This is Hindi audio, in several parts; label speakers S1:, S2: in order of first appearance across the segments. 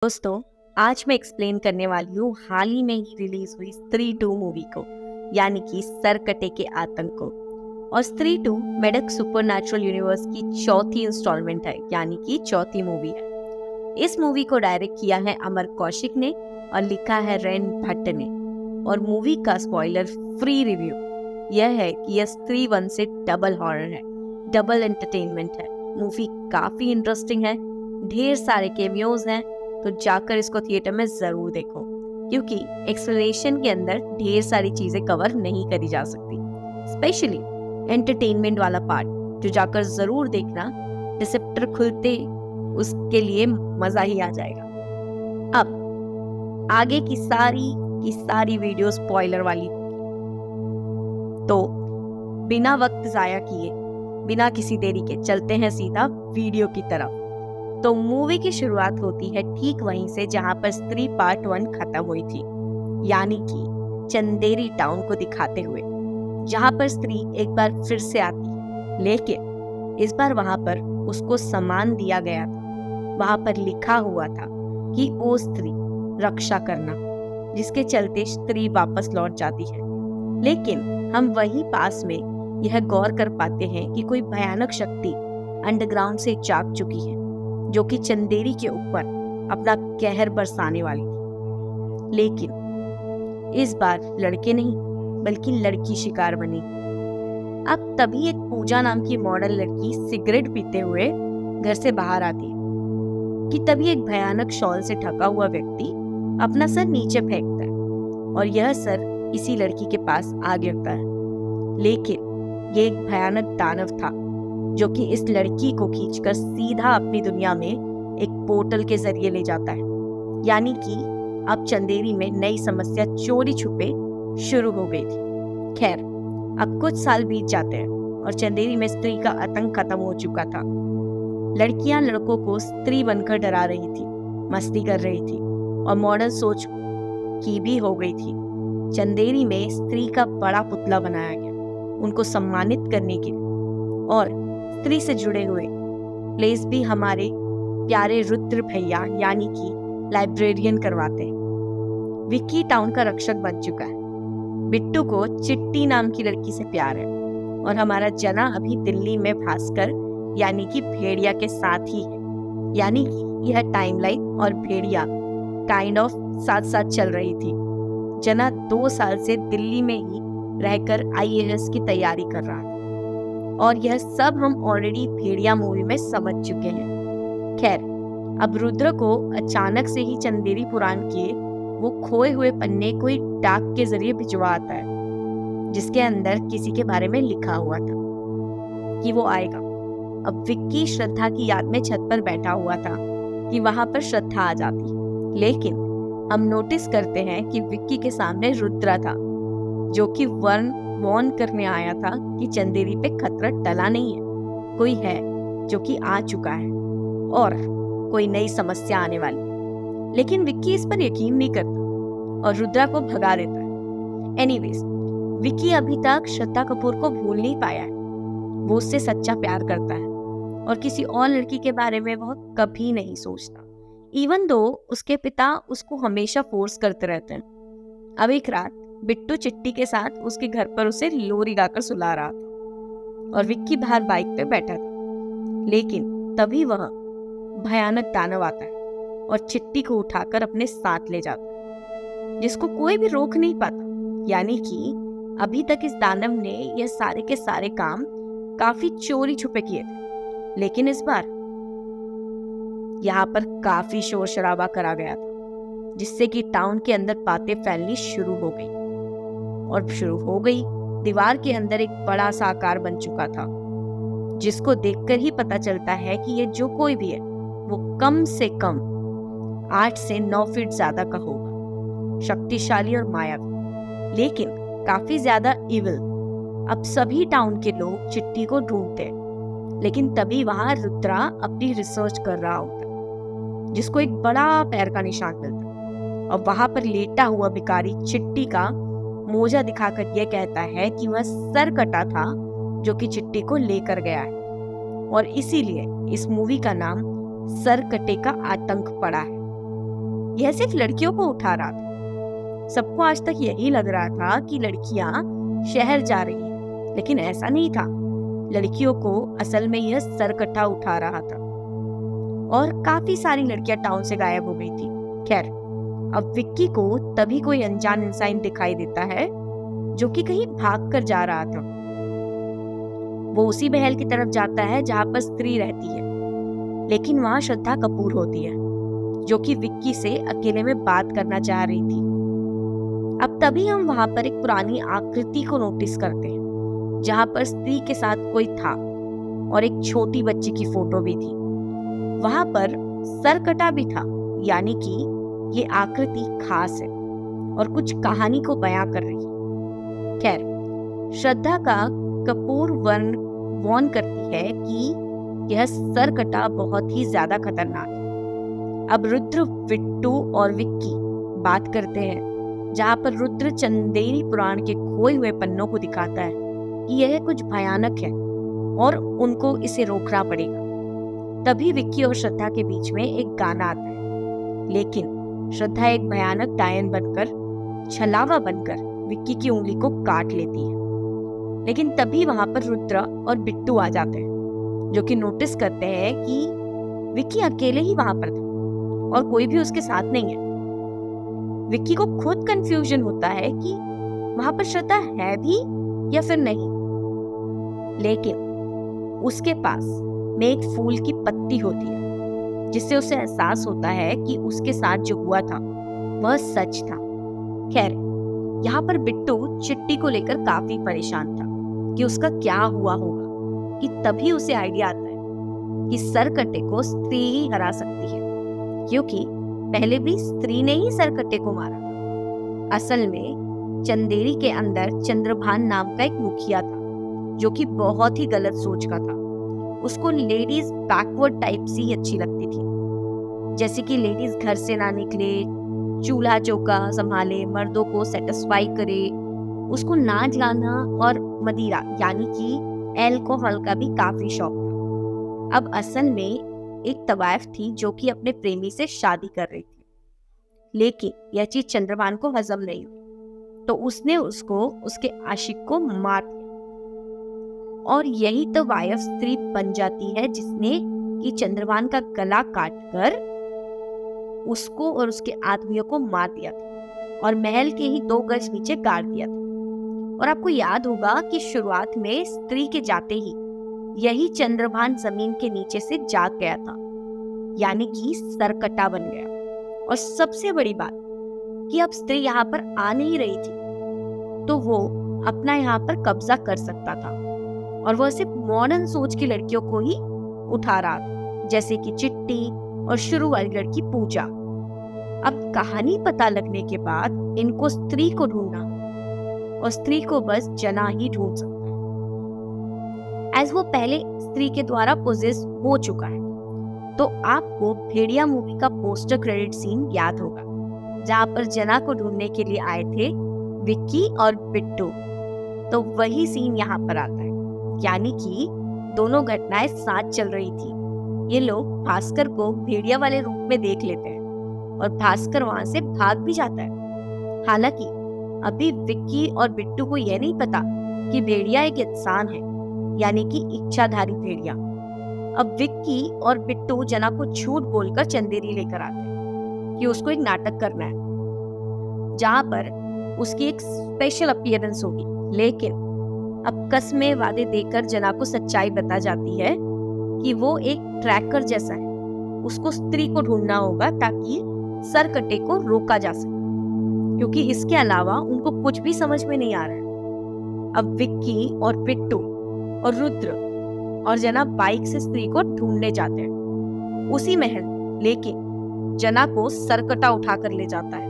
S1: दोस्तों, आज मैं एक्सप्लेन करने वाली हूँ हाल ही में ही रिलीज हुई स्त्री 2 मूवी को, यानी कि सरकटे के आतंक को। और स्त्री 2 मेडक सुपरनैचुरल यूनिवर्स की चौथी इंस्टॉलमेंट है, यानी कि चौथी मूवी है। इस मूवी को डायरेक्ट किया है अमर कौशिक ने और लिखा है रेन भट्ट ने। और मूवी का स्पॉइलर फ्री रिव्यू यह है कि यह स्त्री 1 से डबल हॉरर है, डबल एंटरटेनमेंट है। मूवी काफी इंटरेस्टिंग है, ढेर सारे कैमियोज हैं, तो जाकर इसको थिएटर में जरूर देखो, क्योंकि एक्सप्लेनेशन के अंदर ढेर सारी चीजें कवर नहीं करी जा सकती, स्पेशली एंटरटेनमेंट वाला पार्ट, जो जाकर जरूर देखना। रिसेप्टर खुलते उसके लिए मजा ही आ जाएगा। अब आगे की सारी वीडियो स्पॉइलर वाली होगी, तो बिना वक्त जाया किए, बिना किसी देरी के चलते हैं सीधा वीडियो की तरफ। तो मूवी की शुरुआत होती है ठीक वहीं से जहां पर स्त्री पार्ट 1 खत्म हुई थी, यानी कि चंदेरी टाउन को दिखाते हुए, जहां पर स्त्री एक बार फिर से आती है, लेकिन इस बार वहां पर उसको सम्मान दिया गया था। वहां पर लिखा हुआ था कि ओ स्त्री रक्षा करना, जिसके चलते स्त्री वापस लौट जाती है। लेकिन हम वहीं पास में यह गौर कर पाते हैं कि कोई भयानक शक्ति अंडरग्राउंड से जाग चुकी है, जो कि चंदेरी के ऊपर अपना कहर बरसाने वाली थी। लेकिन इस बार लड़के नहीं, बल्कि लड़की शिकार बनी। अब तभी एक पूजा नाम की मॉडल लड़की सिगरेट पीते हुए घर से बाहर आती है कि तभी एक भयानक शॉल से ढका हुआ व्यक्ति अपना सर नीचे फेंकता है और यह सर इसी लड़की के पास आ गिरता है। लेकिन यह एक भयानक दानव था, जो कि इस लड़की को खींचकर सीधा अपनी दुनिया में एक पोर्टल के जरिए ले जाता है। यानी कि अब चंदेरी में नई समस्या चोरी छुपे शुरू हो गई थी। खैर, अब कुछ साल बीत जाते हैं और चंदेरी में स्त्री का आतंक खत्म हो चुका था। लड़कियां लड़कों को स्त्री बनकर डरा रही थी, मस्ती कर रही थी और मॉडर्न सोच की भी हो गई थी। चंदेरी में स्त्री का बड़ा पुतला बनाया गया, उनको सम्मानित करने के लिए। और स्त्री से जुड़े हुए प्लेस भी हमारे प्यारे रुद्र भैया, यानी कि लाइब्रेरियन, करवाते हैं। विक्की टाउन का रक्षक बन चुका है। बिट्टू को चिट्टी नाम की लड़की से प्यार है और हमारा जना अभी दिल्ली में भास्कर, यानी कि भेड़िया के साथ ही है। यानी कि यह टाइमलाइन और भेड़िया काइंड ऑफ साथ साथ चल रही थी। जना 2 साल से दिल्ली में ही रहकर IAS की तैयारी कर रहा था, और यह सब हम ऑलरेडी भेड़िया मूवी में समझ चुके हैं। खैर, अब रुद्र को अचानक से ही चंदेरी पुराण के वो खोए हुए पन्ने कोई डाक के जरिए भिजवा आता है, जिसके अंदर किसी के बारे में लिखा हुआ था कि वो आएगा। अब विक्की श्रद्धा की याद में छत पर बैठा हुआ था कि वहां पर श्रद्धा आ जाती, लेकिन हम नोटिस करते हैं कि विक्की के सामने रुद्रा था, जो कि वॉर्न करने आया था कि चंदेरी पे खतरा टला नहीं है, कोई है जो कि आ चुका है और कोई नई समस्या आने वाली है। लेकिन विक्की इस पर यकीन नहीं करता और रुद्रा को भगा देता है। एनीवेज, विक्की अभी तक श्रद्धा कपूर को भूल नहीं पाया है। वो उससे सच्चा प्यार करता है और किसी और लड़की के बारे में वह कभी नहीं सोचता, इवन दो उसके पिता उसको हमेशा फोर्स करते रहते हैं। अब एक रात बिट्टू चिट्टी के साथ उसके घर पर उसे लोरी गाकर सुला रहा था और विक्की बाहर बाइक पे बैठा था। लेकिन तभी वह भयानक दानव आता है और चिट्टी को उठाकर अपने साथ ले जाता है, जिसको कोई भी रोक नहीं पाता। यानी कि अभी तक इस दानव ने यह सारे के सारे काम काफी चोरी छुपे किए थे, लेकिन इस बार यहाँ पर काफी शोर शराबा करा गया था, जिससे कि टाउन के अंदर बातें फैलनी शुरू हो गई। और शुरू हो गई, दीवार के अंदर एक बड़ा सा आकार बन चुका था, जिसको देखकर ही पता चलता है कि ये जो कोई भी है वो कम से कम 8 से 9 फीट ज्यादा का होगा, शक्तिशाली और मायावी, लेकिन काफी ज्यादा इविल। अब सभी टाउन के लोग चिट्टी को ढूंढते हैं, लेकिन तभी वहां रुद्रा अपनी रिसर्च कर रहा होता है, जिसको एक बड़ा पैर का निशान मिलता है और वहां पर लेटा हुआ भिखारी चिट्टी का मोजा दिखाकर यह कहता है कि वह सर कटा था, जो कि चिट्टी को लेकर गया है। और इसीलिए इस मूवी का नाम सरकटे का आतंक पड़ा है। यह सिर्फ लड़कियों को उठा रहा था। सबको आज तक यही लग रहा था कि लड़कियां शहर जा रही हैं, लेकिन ऐसा नहीं था। लड़कियों को असल में यह सरकट्टा उठा रहा था और काफी सारी लड़कियां टाउन से गायब हो गई थी। खैर, अब विक्की को तभी कोई अनजान इंसान दिखाई देता है जो कि कहीं भाग कर जा रहा था। वो उसी महल की तरफ जाता है जहां पर स्त्री रहती है, लेकिन वहां श्रद्धा कपूर होती है जो कि विक्की से अकेले में बात करना चाह रही थी। अब तभी हम वहां पर एक पुरानी आकृति को नोटिस करते हैं जहां पर स्त्री के साथ कोई था और एक छोटी बच्ची की फोटो भी थी। वहां पर सरकटा भी था, यानी कि ये आकृति खास है और कुछ कहानी को बयां कर रही है। खैर, श्रद्धा का कपूर वॉर्न करती है कि यह सरकटा बहुत ही ज्यादा खतरनाक है। अब रुद्र, बिट्टू और विक्की बात करते हैं जहां पर रुद्र चंदेरी पुराण के खोए हुए पन्नों को दिखाता है कि यह कुछ भयानक है और उनको इसे रोकना पड़ेगा। तभी विक्की और श्रद्धा के बीच में एक गाना आता है, लेकिन श्रद्धा एक भयानक डायन बनकर, छलावा बनकर विक्की की उंगली को काट लेती है। लेकिन तभी वहां पर रुद्र और बिट्टू आ जाते हैं जो कि नोटिस करते हैं कि विक्की अकेले ही वहां पर था और कोई भी उसके साथ नहीं है। विक्की को खुद कंफ्यूजन होता है कि वहां पर श्रद्धा है भी या फिर नहीं, लेकिन उसके पास में एक फूल की पत्ती होती है जिससे उसे एहसास होता है कि उसके साथ जो हुआ था वह सच था। खैर, यहाँ पर बिट्टू चिट्टी को लेकर काफी परेशान था कि उसका क्या हुआ होगा, कि तभी उसे आइडिया आता है कि सरकटे को स्त्री ही हरा सकती है, क्योंकि पहले भी स्त्री ने ही सरकटे को मारा था। असल में चंदेरी के अंदर चंद्रभान नाम का एक मुखिया था जो कि बहुत ही गलत सोच का था। उसको लेडीज बैकवर्ड टाइप सी अच्छी लगती थी, जैसे कि लेडीज घर से ना निकले, चूल्हा चौका संभाले, मर्दों को सेटिस्फाई करे। उसको नाच गाना और मदिरा यानी कि एल्कोहल का भी काफी शौक था। अब असल में एक तवायफ थी जो कि अपने प्रेमी से शादी कर रही थी, लेकिन यह चीज चंद्रभान को हजम नहीं हुई, तो उसने उसको उसके आशिक को मार दिया। और यही तो वायफ स्त्री बन जाती है जिसने कि चंद्रभान का गला काटकर उसको और उसके आदमियों को मार दिया था और महल के ही 2 गज नीचे गाड़ दिया था। और आपको याद होगा कि शुरुआत में स्त्री के जाते ही यही चंद्रभान जमीन के नीचे से जाग गया था, यानी कि सरकटा बन गया। और सबसे बड़ी बात कि अब स्त्री यहाँ पर आ नहीं रही थी, तो वो अपना यहाँ पर कब्जा कर सकता था और वह सिर्फ मॉडर्न सोच की लड़कियों को ही उठा रहा था, जैसे कि चिट्टी और शुरू वाली लड़की पूजा। अब कहानी पता लगने के बाद इनको स्त्री को ढूंढना और स्त्री को बस जना ही ढूंढ सकता है, एज वो पहले स्त्री के द्वारा पोजेस हो चुका है। तो आपको भेड़िया मूवी का पोस्टर क्रेडिट सीन याद होगा जहां पर जना को ढूंढने के लिए आए थे विक्की और बिट्टू। तो वही सीन यहाँ पर आता है, यानी कि दोनों घटनाएं साथ चल रही थी। ये लोग भास्कर को भेड़िया वाले रूप में देख लेते हैं और भास्कर वहां से भाग भी जाता है। हालांकि अभी विक्की और बिट्टू को यह नहीं पता कि भेड़िया एक इंसान है, यानी कि इच्छाधारी भेड़िया। अब विक्की और बिट्टू जना को झूठ बोलकर चंदेरी लेकर आते हैं कि उसको एक नाटक करना है जहां पर उसकी एक स्पेशल अपीयरेंस होगी। लेकिन अब कसमें वादे देकर जना को सच्चाई बता जाती है कि वो एक ट्रैकर जैसा है, उसको स्त्री को ढूंढना होगा ताकि सरकटे को रोका जा सके, क्योंकि इसके अलावा उनको कुछ भी समझ में नहीं आ रहा है। अब विक्की और बिट्टू और रुद्र और जना बाइक से स्त्री को ढूंढने जाते हैं उसी महल, लेकिन जना को सरकटा उठा कर ले जाता है।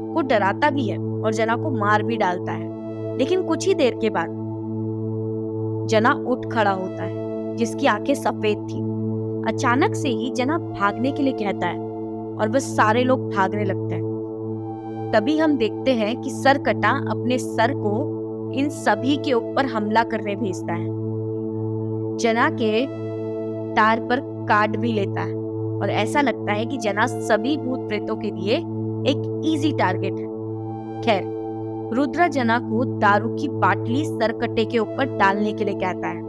S1: वो डराता भी है और जना को मार भी डालता है, लेकिन कुछ ही देर के बाद जना उठ खड़ा होता है जिसकी आंखें सफेद थी। अचानक से ही जना भागने के लिए कहता है और बस सारे लोग भागने लगते हैं। तभी हम देखते हैं कि सरकटा अपने सर को इन सभी के ऊपर हमला करने भेजता है। जना के टार पर काट भी लेता है और ऐसा लगता है कि जना सभी भूत प्रेतों के लिए एक इजी टारगेट है। खैर, रुद्र जना को दारू की बाटली सरकटे के ऊपर डालने के लिए कहता है,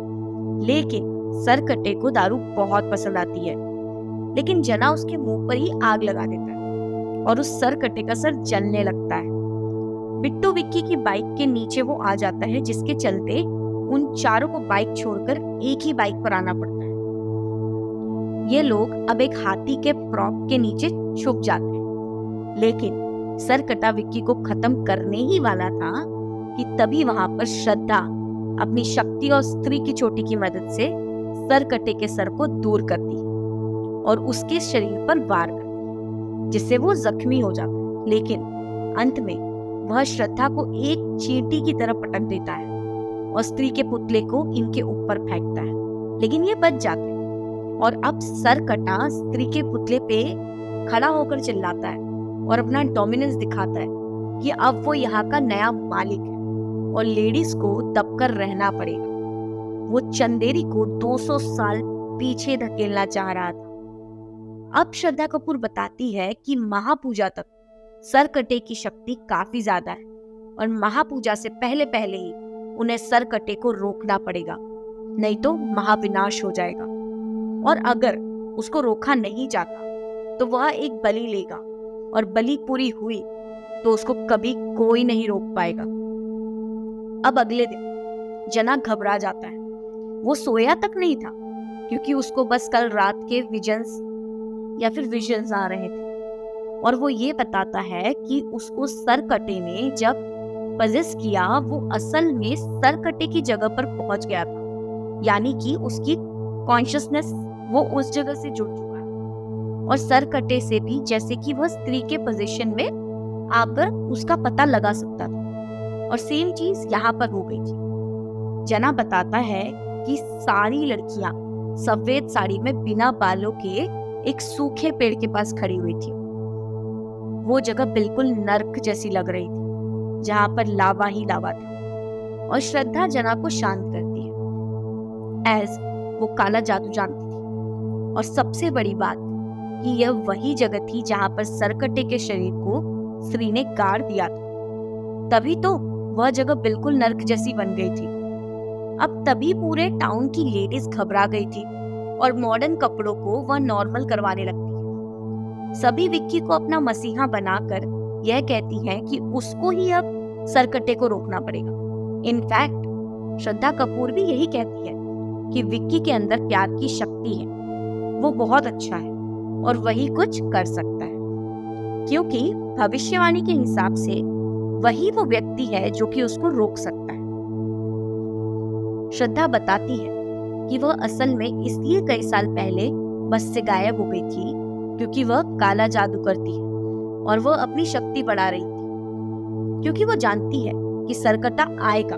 S1: लेकिन सरकटे को दारू बहुत पसंद आती है। लेकिन जना उसके मुंह पर ही आग लगा देता है और उस सरकटे का सर जलने लगता है। बिट्टू विक्की की बाइक के नीचे वो आ जाता है, जिसके चलते उन चारों को बाइक छोड़कर एक ही बाइक पर आना पड़ता है। ये लोग अब एक हाथी के प्रॉप के नीचे छुप जाते हैं, लेकिन सरकटा विक्की को खत्म करने ही वाला था कि तभी वहां पर श्रद्धा अपनी शक्ति और स्त्री की चोटी की मदद से सरकटे के सर को दूर करती है और उसके शरीर पर वार करती है, जिससे वो जख्मी हो जाता है। लेकिन अंत में वह श्रद्धा को एक चींटी की तरह पटक देता है और स्त्री के पुतले को इनके ऊपर फेंकता है, लेकिन ये बच जाते हैं। और अब सरकटा स्त्री के पुतले पे खड़ा होकर चिल्लाता है और अपना डोमिनेंस दिखाता है कि अब वो यहाँ का नया मालिक है और लेडीज को दबकर रहना पड़ेगा। वो चंदेरी को 200 साल पीछे धकेलना चाह रहा था। अब श्रद्धा कपूर बताती है कि महापूजा तक सरकटे की शक्ति काफी ज्यादा है और महापूजा से पहले पहले ही उन्हें सरकटे को रोकना पड़ेगा, नहीं तो महाविनाश हो जाएगा। और अगर उसको रोका नहीं जाता तो वह एक बलि लेगा और बलि पूरी हुई तो उसको कभी कोई नहीं रोक पाएगा। अब अगले दिन जना घबरा जाता है। वो सोया तक नहीं था, क्योंकि उसको बस कल रात के विजन्स आ रहे थे। और वो ये बताता है कि उसको सरकटे ने जब पजेस किया वो असल में सरकटे की जगह पर पहुंच गया था, यानी कि उसकी कॉन्शियसनेस वो उस जगह से जुड़ चुका है और सरकटे से भी जैसे कि वह स्त्री के पोजीशन में आकर उसका पता लगा सकता था। और सेम चीज यहाँ पर हो गई थी। जना बताता है कि सारी लड़कियां सफेद साड़ी में बिना बालों के एक सूखे पेड़ के पास खड़ी हुई थी। वो जगह बिल्कुल नर्क जैसी लग रही थी, जहां पर लावा ही लावा था। और श्रद्धा जना को शांत करती है, एज वो काला जादू जानती थी। और सबसे बड़ी बात कि यह वही जगह थी जहां पर सरकटे के शरीर को स्त्री ने गाड़ दिया था। तभी तो वह जगह बिल्कुल नर्क जैसी बन गई थी। अब तभी पूरे टाउन की लेडीज घबरा गई थी और मॉडर्न कपड़ों को वह नॉर्मल करवाने लगती है। सभी विक्की को अपना मसीहा बनाकर यह कहती हैं कि उसको ही अब सरकटे को रोकना पड़ेगा। इनफैक्ट श्रद्धा कपूर भी यही कहती है कि विक्की के अंदर प्यार की शक्ति है, वो बहुत अच्छा है और वही कुछ कर सकता है, क्योंकि भविष्यवाणी के हिसाब से वही वो व्यक्ति है जो कि उसको रोक सकता है। श्रद्धा बताती है कि वह असल में इसलिए कई साल पहले बस से गायब हो गई थी क्योंकि वह काला जादू करती है और वह अपनी शक्ति बढ़ा रही थी, क्योंकि वो जानती है कि सरकटा आएगा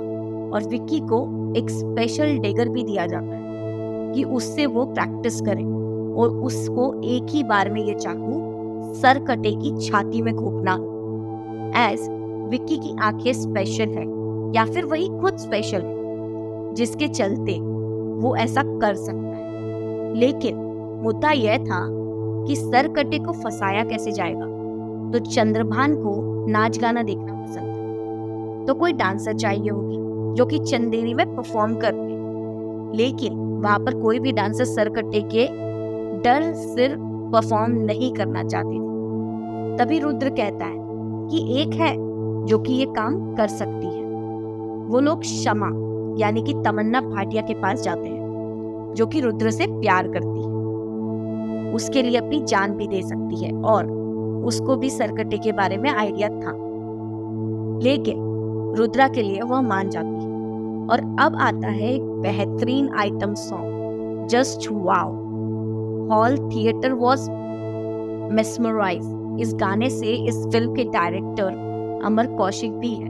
S1: और विक्की को एक स्पेशल डेगर भी दिया जाता है कि उससे वो प्रैक्टिस करे और उसको एक ही बार में ये चाकू सरकटे की छाती में घोंपना हो। एज विक्की की आंखें स्पेशल है या फिर वही खुद स्पेशल है, जिसके चलते वो ऐसा कर सकता है। लेकिन मुद्दा यह था कि सरकटे को फंसाया कैसे जाएगा। तो चंद्रभान को नाच गाना देखना पसंद था, तो कोई डांसर चाहिए होगी जो कि चंदेरी में परफॉर्म करते, लेकिन वहां पर कोई भी डांसर सरकटे के डर सिर परफॉर्म नहीं करना चाहती थी। तभी रुद्र कहता है कि एक है जो कि ये काम कर सकती है। वो लोग शमा यानी कि तमन्ना भाटिया के पास जाते हैं, जो कि रुद्र से प्यार करती है, उसके लिए अपनी जान भी दे सकती है और उसको भी सरकटे के बारे में आइडिया था, लेकिन रुद्रा के लिए वह मान जाती है। और अब आता है एक बेहतरीन item song, just wow. Hall theatre was mesmerise. इस गाने से इस फिल्म के डायरेक्टर अमर कौशिक भी है।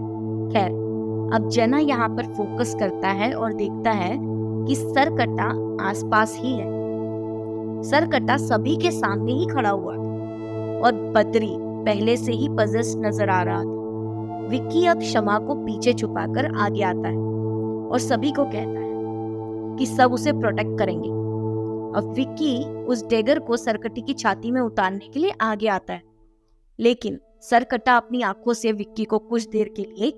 S1: खैर, अब जना यहाँ पर फोकस करता है और देखता है कि सरकटा आसपास ही है। सरकटा सभी के सामने ही खड़ा हुआ था और बद्री पहले से ही पजेस नजर आ रहा था। विक्की अब क्षमा को पीछे छुपाकर आगे आता है और सभी को कहता है कि सब उसे प्रोटेक्ट करेंगे। अब विक्की उस डेगर को सरकटे की छाती में उतारने के लिए आगे आता है, लेकिन सरकटा अपनी आंखों से विक्की को कुछ देर के लिए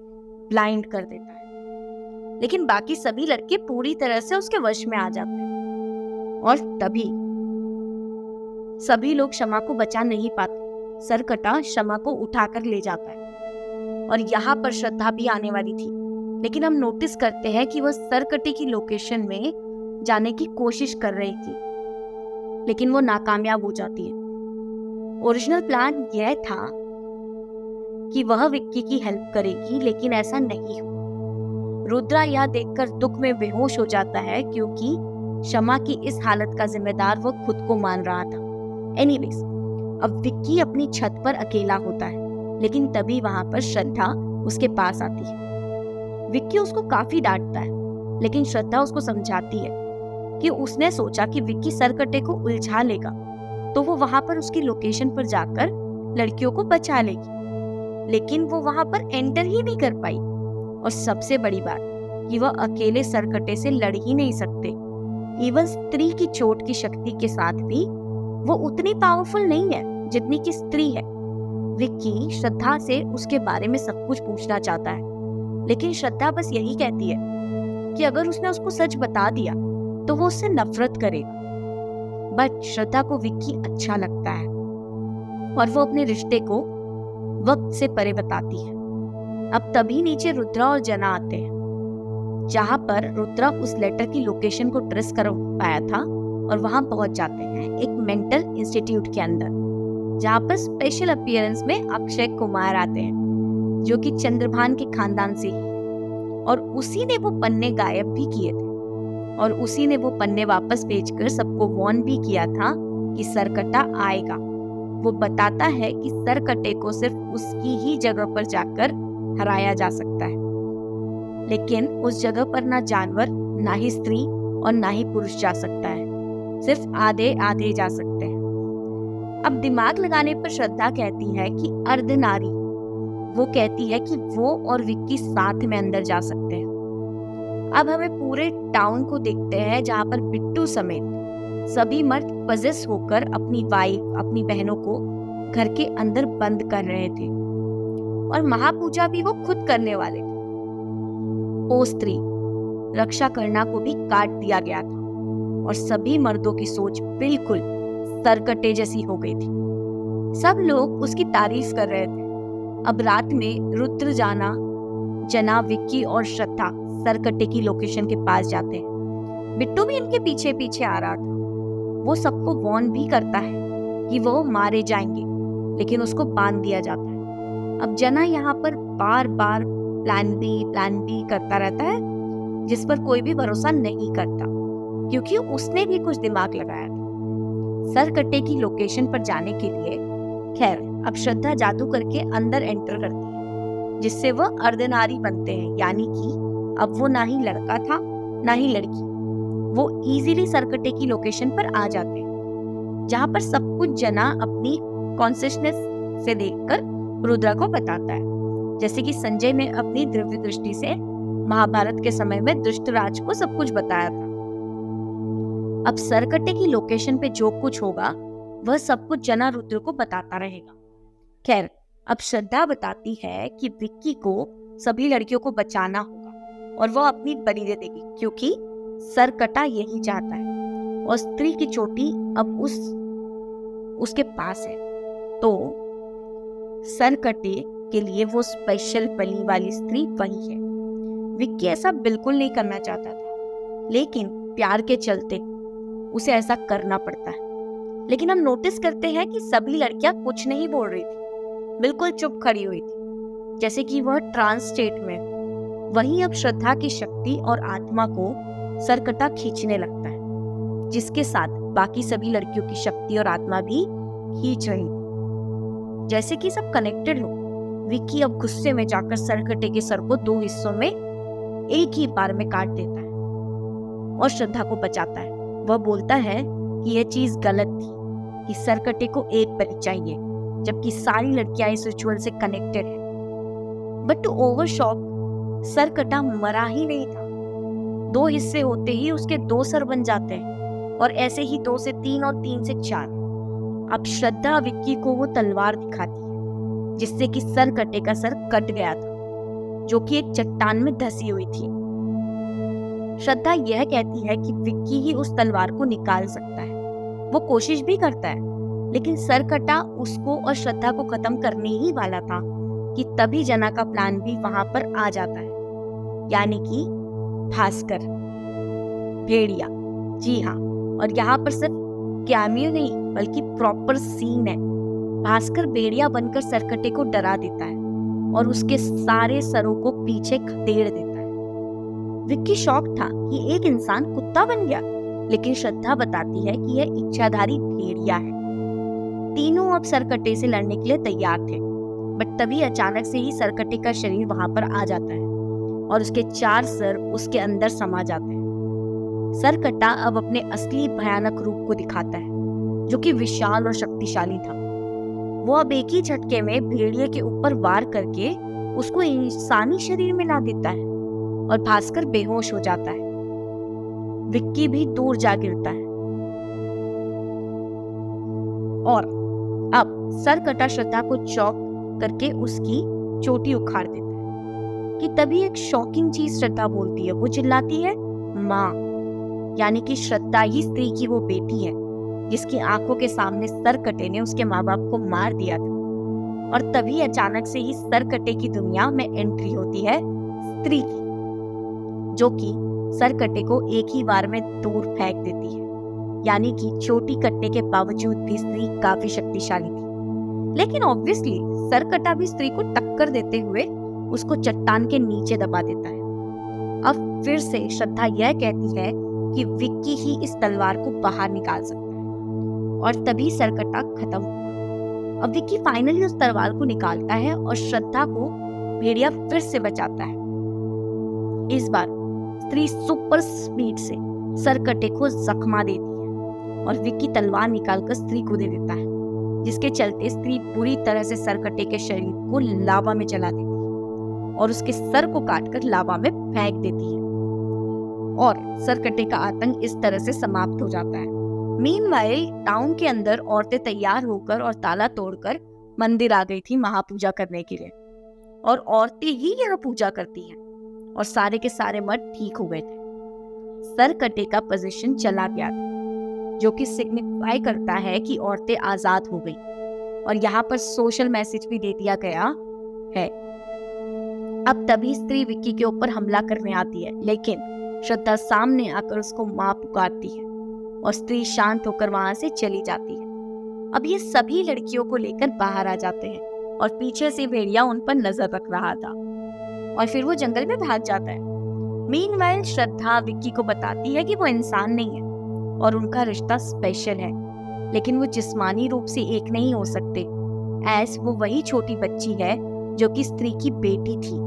S1: ब्लाइंड कर देता है। लेकिन बाकी सभी लड़के पूरी तरह से उसके वश में आ जाते हैं और तभी सभी लोग शमा को बचा नहीं पाते। सरकटा शमा को उठाकर ले जाता है और यहाँ पर श्रद्धा भी आने वाली थी, लेकिन हम नोटिस करते हैं कि वह सरकटे की लोकेशन में जाने की कोशिश कर रही थी, लेकिन वो नाकामयाब हो जाती है। ओरिजिनल प्लान यह था कि वह विक्की की हेल्प करेगी, लेकिन ऐसा नहीं हुआ। रुद्रा यह देखकर दुख में बेहोश हो जाता है, क्योंकि शमा की इस हालत का जिम्मेदार वो खुद को मान रहा था। एनीवेज, अब विक्की अपनी छत पर अकेला होता है, लेकिन तभी वहां पर श्रद्धा उसके पास आती है। विक्की उसको काफी डांटता है, लेकिन श्रद्धा उसको समझाती है कि उसने सोचा कि विक्की सरकटे को उलझा लेगा तो वो वहां पर उसकी लोकेशन पर जाकर लड़कियों को बचा लेगी, लेकिन वो वहां पर एंटर ही नहीं कर पाई। और सबसे बड़ी बात कि वह अकेले सरकटे से लड़ ही नहीं सकते। इवन स्त्री की चोट की शक्ति के साथ भी वो उतनी पावरफुल नहीं है जितनी कि स्त्री है। विक्की श्रद्धा से उसके बारे में सब कुछ पूछना चाहता है, लेकिन श्रद्धा बस यही कहती है कि अगर उसने उसको सच बता दिया तो वो उससे नफरत करेगा। बट श्रद्धा को विक्की अच्छा लगता है और वो अपने रिश्ते को वक्त से परे बताती है। अब तभी नीचे रुद्रा और जना आते हैं, जहां पर रुद्रा उस लेटर की लोकेशन को ट्रेस कर पाया था और वहां पहुंच जाते हैं एक मेंटल इंस्टीट्यूट के अंदर, जहां पर स्पेशल अपीयरेंस में अक्षय कुमार आते हैं, जो कि चंद्रभान के खानदान से ही है। और उसी ने वो पन्ने गायब भी किए थे और उसी ने वो पन्ने वापस भेजकर सबको वार्न भी किया था कि सरकटा आएगा। वो बताता है कि सरकटे को सिर्फ उसकी ही जगह पर जाकर हराया जा सकता है, लेकिन उस जगह पर ना जानवर, ना ही स्त्री और ना ही पुरुष जा सकता है, सिर्फ आधे आधे जा सकते हैं। अब दिमाग लगाने पर श्रद्धा कहती है कि अर्धनारी, वो कहती है कि वो और विक्की साथ में अंदर जा सकते हैं। अब हमें पूरे टाउन को देखते हैं, जहां पर बिट्टू समेत सभी मर्द पजेस होकर अपनी वाइफ, अपनी बहनों को घर के अंदर बंद कर रहे थे और महापूजा भी वो खुद करने वाले थे। ओ स्त्री, रक्षा करना को भी काट दिया गया था और सभी मर्दों की सोच बिल्कुल सरकटे जैसी हो गई थी। सब लोग उसकी तारीफ कर रहे थे। अब रात में रुद्र, जना, विक्की और श्रद्धा सरकटे की लोकेशन के पास जाते हैं। बिट्टू भी इनके पीछे पीछे आ रहा था। वो सबको वार्न भी करता है कि वो मारे जाएंगे, लेकिन उसको बांध दिया जाता है। अब जना यहाँ पर बार बार प्लान बी करता रहता है, जिस पर कोई भी भरोसा नहीं करता, क्योंकि उसने भी कुछ दिमाग लगाया था सरकटे की लोकेशन पर जाने के लिए। खैर, अब श्रद्धा जादू करके अंदर एंटर करती है, जिससे वह अर्धनारी बनते हैं, यानी कि अब वो ना ही लड़का था ना ही लड़की। वो इजीली सरकटे की लोकेशन पर आ जाते हैं, जहां पर सब कुछ जना अपनी कॉन्शियसनेस से देखकर रुद्रा को बताता है, जैसे कि संजय ने अपनी दिव्य दृष्टि से महाभारत के समय में दुष्टराज को सब कुछ बताया था। अब सरकटे की लोकेशन पे जो कुछ होगा वह सब कुछ जना रुद्र को बताता रहेगा। खैर, अब श्रद्धा बताती है कि विक्की को सभी लड़कियों को बचाना होगा और वह अपनी बलि दे देगी, क्योंकि सरकटा यही चाहता है और स्त्री की चोटी अब उसके पास है। तो सरकटे के लिए वो स्पेशल बलि वाली स्त्री वही है। विक्की ऐसा बिल्कुल नहीं करना चाहता था, लेकिन प्यार के चलते उसे ऐसा करना पड़ता है। लेकिन हम नोटिस करते हैं कि सभी लड़कियां कुछ नहीं बोल रही थी, बिल्कुल चुप खड़ी हुई थी, जैसे कि वह ट्रांस स्टेट में। वहीं अब श्रद्धा की शक्ति और आत्मा को सरकटा खींचने लगता है, जिसके साथ बाकी सभी लड़कियों की शक्ति और आत्मा भी खींच रही थी, जैसे कि सब कनेक्टेड हो। विक्की अब गुस्से में जाकर सरकटे के सर को 2 हिस्सों में एक ही बार में काट देता है और श्रद्धा को बचाता है। वह बोलता है कि यह चीज गलत थी, कि सरकटे को एक बलि चाहिए, जबकि सारी लड़कियां इस रिचुअल से कनेक्टेड है। बट टू ओवर शॉक, सरकटा मरा ही नहीं था। 2 हिस्से होते ही उसके 2 सर बन जाते हैं और ऐसे ही 2 से 3 और 3 से 4। अब श्रद्धा विक्की को वो तलवार दिखाती है जिससे कि सरकटे का सर कट गया था, जो कि एक चट्टान में धसी हुई थी। श्रद्धा यह कहती है कि विक्की ही उस तलवार को निकाल सकता है। वो कोशिश भी करता है, लेकिन सरकटा उसको और श्रद्धा को खत्म करने ही वाला था कि तभी जना का प्लान भी वहां पर आ जाता है, यानी कि भास्कर भेड़िया। जी हाँ, और यहाँ पर सिर्फ कैमियो नहीं बल्कि प्रॉपर सीन है। भास्कर भेड़िया बनकर सरकटे को डरा देता है और उसके सारे सरों को पीछे खदेड़ देता है। विक्की शॉक था कि एक इंसान कुत्ता बन गया, लेकिन श्रद्धा बताती है कि यह इच्छाधारी भेड़िया है। तीनों अब सरकटे से लड़ने के लिए तैयार थे, बट तभी अचानक से ही सरकटे का शरीर वहां पर आ जाता है और उसके 4 सर उसके अंदर समा जाते हैं। सरकटा अब अपने असली भयानक रूप को दिखाता है, जो कि विशाल और शक्तिशाली था। वो अब एक ही झटके में भेड़िए के ऊपर वार करके उसको इंसानी शरीर में ला देता है और भास्कर बेहोश हो जाता है। विक्की भी दूर जा गिरता है और अब सरकटा श्रद्धा को चौक करके उसकी चोटी उखाड़ देता है कि तभी एक शॉकिंग चीज श्रद्धा बोलती है। वो चिल्लाती है, माँ। यानी कि श्रद्धा ही स्त्री की वो बेटी है जिसकी आंखों के सामने सरकटे ने उसके माँ बाप को मार दिया था। और तभी अचानक से ही सरकटे की दुनिया में एंट्री होती है स्त्री की, जो कि सरकटे को एक ही बार में दूर फेंक देती है। यानी कि चोटी कटने के बावजूद भी स्त्री काफी शक्तिशाली थी, लेकिन ऑब्वियसली सरकटा भी स्त्री को टक्कर देते हुए उसको चट्टान के नीचे दबा देता है। अब फिर से श्रद्धा यह कहती है कि विक्की ही इस तलवार को बाहर निकाल सकता है और तभी सरकटा खत्म होगा। अब विक्की फाइनली उस तलवार को निकालता है और श्रद्धा को भेड़िया फिर से बचाता है। इस बार स्त्री सुपर स्पीड से सरकटे को जख्मा देती है और विक्की तलवार निकालकर स्त्री को दे देता है, जिसके चलते स्त्री पूरी तरह से सरकटे के शरीर को लावा में जला देती है और उसके सर को काटकर लावा में फेंक देती है और सरकटे का आतंक इस तरह से समाप्त हो जाता है। मीनवाइल टाउन के अंदर औरतें तैयार होकर और ताला तोड़कर मंदिर आ गई थी महापूजा करने के लिए, और औरतें ही यहाँ पूजा करती हैं और सारे के सारे मर्द ठीक हो गए थे। सरकटे का पोजीशन चला गया था, जो कि सिग्निफाई करता है कि औरतें आजाद हो गई, और यहाँ पर सोशल मैसेज भी दे दिया गया है। अब तभी स्त्री विक्की के ऊपर हमला करने आती है, लेकिन श्रद्धा सामने आकर उसको मां पुकारती है और स्त्री शांत होकर वहां से चली जाती है। अब ये सभी लड़कियों को लेकर बाहर आ जाते हैं और पीछे से भेड़िया उन पर नजर रख रहा था और फिर वो जंगल में भाग जाता है। मीनवाइल श्रद्धा विक्की को बताती है कि वो इंसान नहीं है और उनका रिश्ता स्पेशल है, लेकिन वो जिस्मानी रूप से एक नहीं हो सकते, ऐस वो वही छोटी बच्ची है जो कि स्त्री की बेटी थी।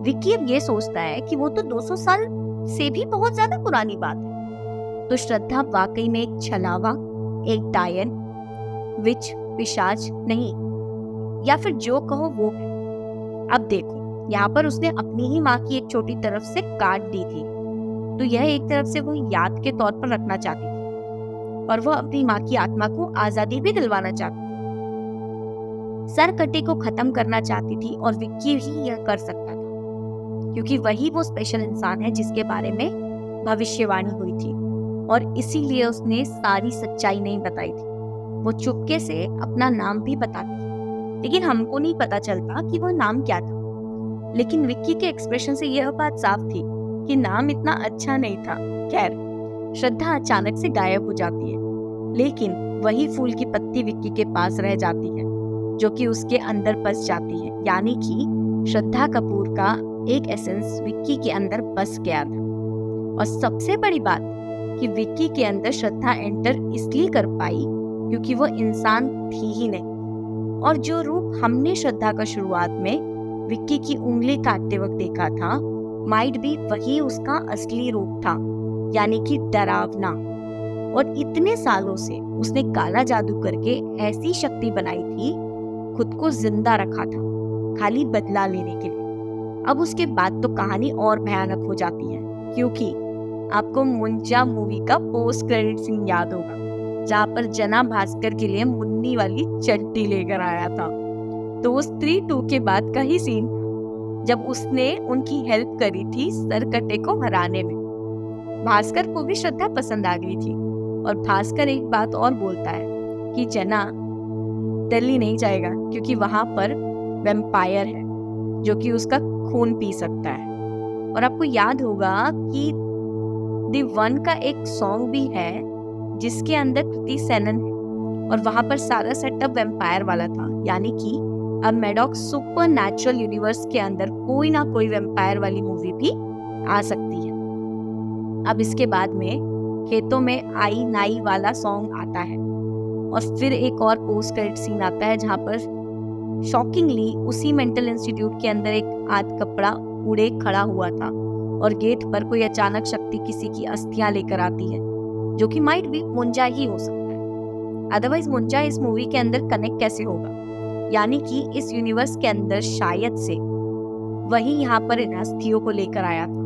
S1: विक्की अब ये सोचता है कि वो तो 200 साल से भी बहुत ज्यादा पुरानी बात है, तो श्रद्धा वाकई में एक छलावा, एक डायन, विच, पिशाच नहीं, या फिर जो कहो वो है। अब देखो, यहाँ पर उसने अपनी ही माँ की एक छोटी तरफ से काट दी थी, तो यह एक तरफ से वो याद के तौर पर रखना चाहती थी और वो अपनी माँ की आत्मा को आजादी भी दिलवाना चाहती थी। सरकटे को खत्म करना चाहती थी और विक्की ही यह कर सकता था, क्योंकि वही वो स्पेशल इंसान है जिसके बारे में भविष्यवाणी हुई थी, और इसीलिए उसने सारी सच्चाई नहीं बताई थी। वो चुपके से अपना नाम भी बताती है, लेकिन हमको नहीं पता चलता कि वो नाम क्या था। लेकिन विक्की के एक्सप्रेशन से यह बात साफ थी कि नाम इतना अच्छा नहीं था। खैर, श्रद्धा अचानक से गायब हो जाती है, लेकिन वही फूल की पत्ती विक्की के पास रह जाती है, जो कि उसके अंदर बस जाती है। यानी कि श्रद्धा कपूर का एक एसेंस विक्की के अंदर बस गया था। और सबसे बड़ी बात कि विक्की के अंदर श्रद्धा एंटर इसलिए कर पाई क्योंकि वो इंसान थी ही नहीं, और जो रूप हमने श्रद्धा का शुरुआत में विक्की की उंगली काटते वक्त देखा था, माइट भी वही उसका असली रूप था, यानी कि डरावना। और इतने सालों से उसने काला जादू करके ऐसी शक्ति बनाई थी, खुद को जिंदा रखा था खाली बदला लेने के लिए। अब उसके बाद तो कहानी और भयानक हो जाती है, क्योंकि आपको मुंजा मूवी का पोस्ट क्रेडिट सीन याद होगा, जहाँ पर जना भास्कर के लिए मुन्नी वाली चड्डी लेकर आया था। तो वो स्त्री 2 के बाद का ही सीन, जब उसने उनकी हेल्प करी थी सरकटे को हराने में। भास्कर को भी श्रद्धा पसंद आ गई थी और भास्कर एक बात और बोलता है कि जना दिल्ली नहीं जाएगा क्योंकि वहां पर वैम्पायर है जो कि उसका खून पी सकता है। और आपको याद होगा कि दी वन का एक सॉन्ग भी है जिसके अंदर कृति सेनन है और वहां पर सारा सेटअप वैम्पायर वाला था, यानी कि अब मैडॉक्स सुपर नेचुरल यूनिवर्स के अंदर कोई ना कोई वैम्पायर वाली मूवी भी आ सकती है। अब इसके बाद में खेतों में आई नाई वाला सॉन्ग आता है और फिर एक और पोस्ट क्रेडिट सीन आता है जहाँ पर शॉकिंगली उसी मेंटल इंस्टीट्यूट के अंदर एक आध कपड़ा उड़े खड़ा हुआ था और गेट पर कोई अचानक शक्ति किसी की अस्थियां लेकर आती है, जो कि माइट भी मुंजा ही हो सकता है। अदरवाइज मुंजा इस मूवी के अंदर कनेक्ट कैसे होगा, यानी कि इस यूनिवर्स के अंदर शायद से वही यहाँ पर इन अस्थियों को लेकर आया था।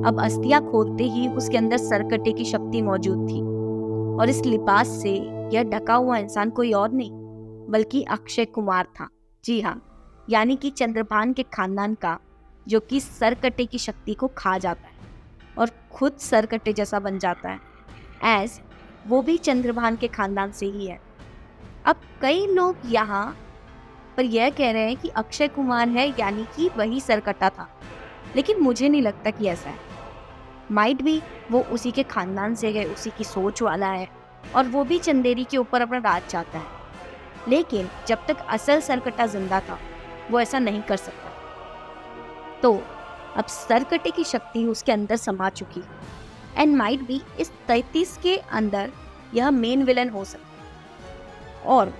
S1: अब अस्थियां खोलते ही उसके अंदर सरकटे की शक्ति मौजूद थी और इस लिबास से यह ढका हुआ इंसान कोई और नहीं बल्कि अक्षय कुमार था। जी हाँ, यानी कि चंद्रभान के खानदान का, जो कि सरकटे की शक्ति को खा जाता है और खुद सरकटे जैसा बन जाता है, एज वो भी चंद्रभान के खानदान से ही है। अब कई लोग यहाँ पर यह कह रहे हैं कि अक्षय कुमार है यानी कि वही सरकटा था, लेकिन मुझे नहीं लगता कि ऐसा है। माइट भी वो उसी के खानदान से है, उसी की सोच वाला है और वो भी चंदेरी के ऊपर अपना राज चाहता है, लेकिन जब तक असल सरकटा जिंदा था वो ऐसा नहीं कर सकता। तो अब सरकटे की शक्ति उसके अंदर समा चुकी एंड माइट भी इस 33 के अंदर यह मेन विलन हो सकता। और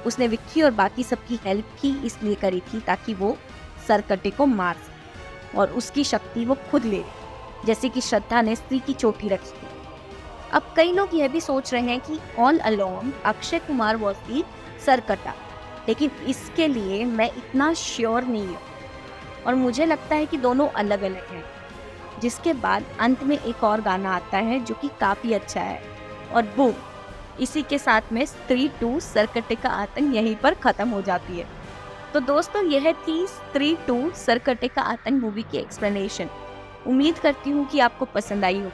S1: उसने विक्की और बाकी सबकी हेल्प ही इसलिए करी थी ताकि वो सरकटे को मार सके और उसकी शक्ति वो खुद ले, जैसे कि श्रद्धा ने स्त्री की चोटी रखी थी। अब कई लोग यह भी सोच रहे हैं कि all along Akshay Kumar was the Sarkata, लेकिन इसके लिए मैं इतना श्योर नहीं हूँ और मुझे लगता है कि दोनों अलग अलग हैं। जिसके बाद अंत में एक और गाना आता है जो कि काफ़ी अच्छा है और बूम, इसी के साथ में स्त्री 2 सरकटे का आतंक यहीं पर ख़त्म हो जाती है। तो दोस्तों, यह थी स्त्री 2 सरकटे का आतंक मूवी की एक्सप्लेनेशन। उम्मीद करती हूँ कि आपको पसंद आई हो।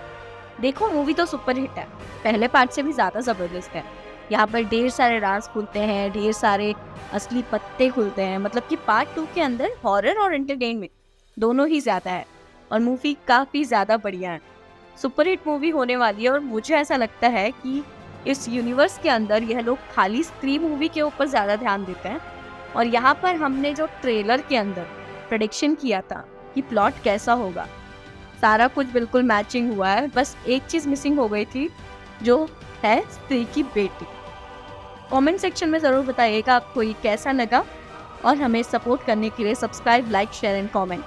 S1: देखो, मूवी तो सुपर हिट है, पहले पार्ट से भी ज़्यादा ज़बरदस्त है। यहाँ पर ढेर सारे राज खुलते हैं, ढेर सारे असली पत्ते खुलते हैं, मतलब कि पार्ट 2 के अंदर हॉरर और एंटरटेनमेंट दोनों ही ज़्यादा है और मूवी काफ़ी ज़्यादा बढ़िया है। सुपर हिट मूवी होने वाली है और मुझे ऐसा लगता है कि इस यूनिवर्स के अंदर यह लोग खाली स्त्री मूवी के ऊपर ज़्यादा ध्यान देते हैं। और यहाँ पर हमने जो ट्रेलर के अंदर प्रेडिक्शन किया था कि प्लॉट कैसा होगा, सारा कुछ बिल्कुल मैचिंग हुआ है। बस एक चीज़ मिसिंग हो गई थी, जो है स्त्री की बेटी। कमेंट सेक्शन में ज़रूर बताइएगा आपको ये कैसा लगा और हमें सपोर्ट करने के लिए subscribe, like, share and comment.